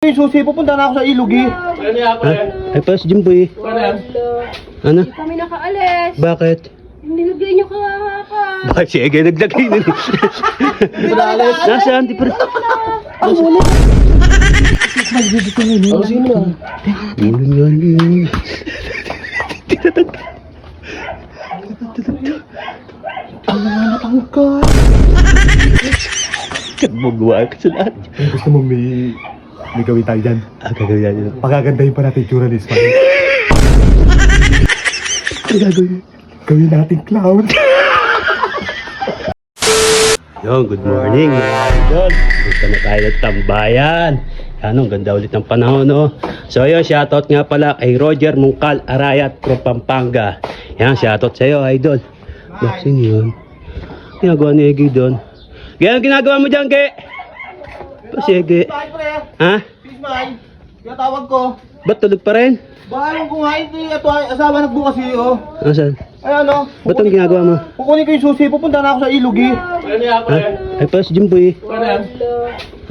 yung susi, pupunta na ako sa ilog eh. Ay pa si Jimboy. Ano? Hindi kami nakaalis. Bakit? Nilagay niyo kahapon. Bakit si Ege naglagay nun? Nasaan? Di pa rin. Ang wala. Ang sino na? Ulo nga yun. Ang mga natangkad. Kagmagawa ka sa lahat. Gusto mo may gawin tayo dyan? Gagawin natin. Pagagandahin pa natin yung tsura ni Ismael. Ano gagawin? Gawin natin clown. Yo, good morning mga idol. Punta na tayo ng tambayan. Ano, ganda ulit ng panahon, no? So yun, shoutout nga pala kay Roger Mungkal Arayat from Pampanga. Yan, shoutout sa'yo, idol. Baksin yun. Ginagawa ni Ege doon. Ganyan ginagawa mo dyan, Ge? Pa si Ege. Ha? Ismael, tinatawag ko. Ba't tulog pa rin? Bahalong ko nga, hindi ito ay asawa nagbukas iyo. Nasaan? Ay ano? Ba't ang ginagawa mo? Kukunin ko yung susi, pupunta na ako sa ilog eh. Ha? Ay pa si Jimboy.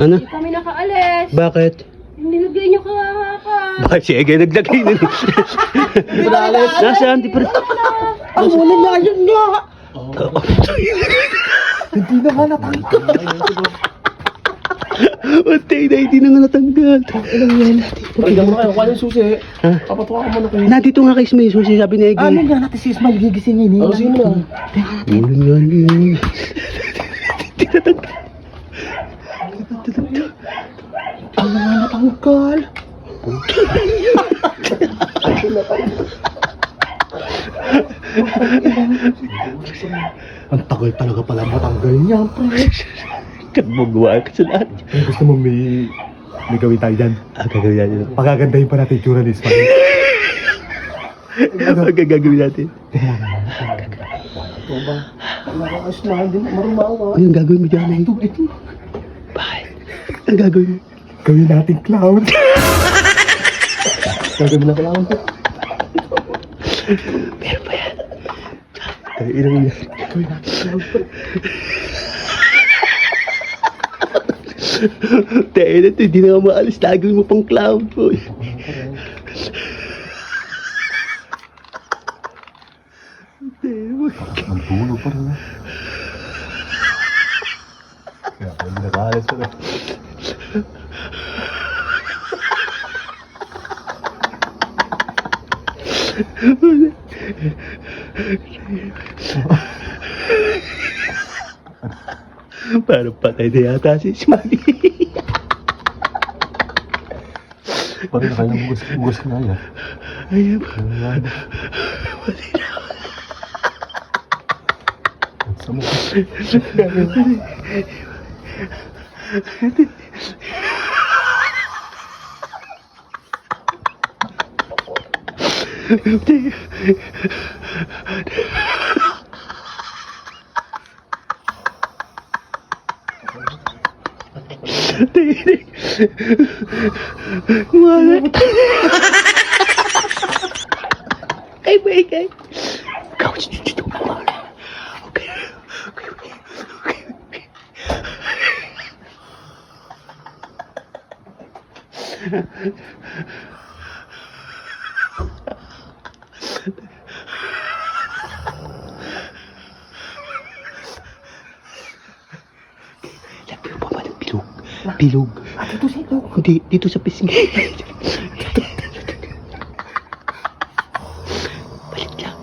Ano? Hindi kami nakaalis. Bakit? Nilagay niyo kahapon. Bakit si Ege naglagay nun? Nasaan? Di pa rin. Ang wala nga yun nga. Hindi na nga natangkad. Matay na, hindi na nga natanggal. Pagyan mo na kayo, kuha yung susi. Ha? Papatuwa ka muna kayo. Nandito nga kay Ismael, susi sabi ni Ege. Ano nga natin si Ismael gigisingin eh. Ang sino na? Ulo nga yun. Ang mga natangkal. Ang tagal talaga pala matanggal niya, pre. Kagmagawa ka sa lahat. Gusto mo may gawin tayo dyan? Gagawin natin. Pagagandahin pa natin yung tsura ni Ismael. Ang gagawin natin. Ito ba? Nakakayos na, hindi na marumawa. Ano yung gagawin mo dyan, Ito, ito. Bakit? Ang gagawin mo? Gawin natin clown. Gagawin na clown to. Pero pa yan. Tayo ilang yan. Gawin natin clown to. Tayo na ito, hindi na nga maalis. Lagawin mo pang clown po. Ang tulog pa rin. Kaya ako hindi nakaalis pa rin. Parang patay na yata si Ismael. Pati na kayang bugos na yan. Ayan. Sa mukha. Wala. Ay, wait, ay. Ikaw, dito. Okay. Lagyan mo pa ba ng bilog? Bilog. Dito sa ito. Hindi, dito sa pisngi. Balik lang.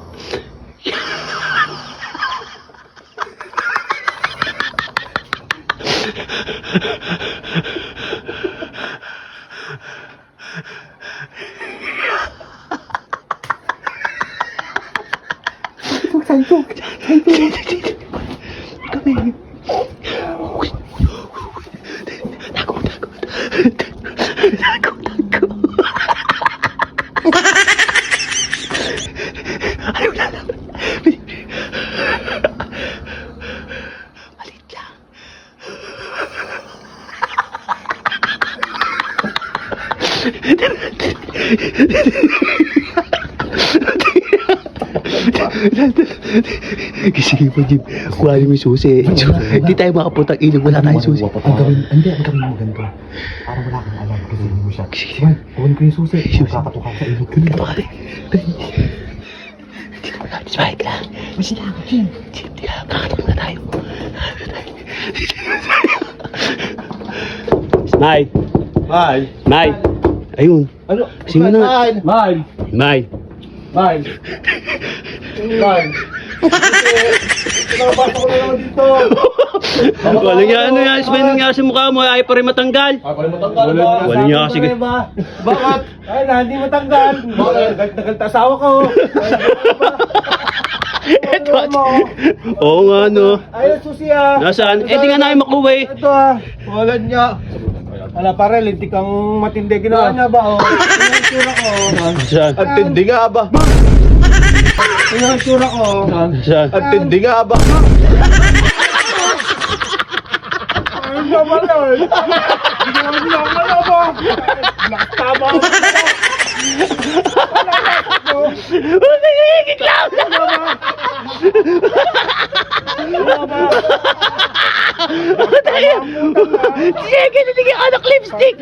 Santog. Kami. Tago. Ayaw na naman. Malit lang. Gisingin pa, Jim. Kuhanin mo yung susi. Hindi tayo makapuntang ilog. Wala tayong susi. Ang gawin mo ganito. Para wala kang alam. Pasilin mo siya. Man, kunin ko yung susi. Magkakatukaw sa ilog. Ganun ba? Smile ka. Basta lang. Hindi ka. Kakatok na tayo. Smile. Mile. Smile. Ayun. Ano? Sino na? Mile. Mile. Smile. Mile. Mile. Nakapasok ko na naman dito. Walang nga ano yan. Smile nga sa mukha mo. Ayaw pa rin matanggal. Walang nga kasi. Bakit? Ay na, hindi matanggal. Nagal asawa ko. Ito. Oo nga no. Ay, susi ah. Nasaan? Eh di nga namin makuha eh. Ito ah. Wala niya. Wala pare, lintik kang matindi. Ginawa niya ba? Oh. Tingnan ang tsura ko. Saan? Ang tindi nga ba? Tingnan ang tsura ko. Saan? Ang tindi nga ba? Ayun naman yun. Ginawa niya ang ano ba? Nakatama ako. Higit lang! Sige, hindi ka anak lipstick!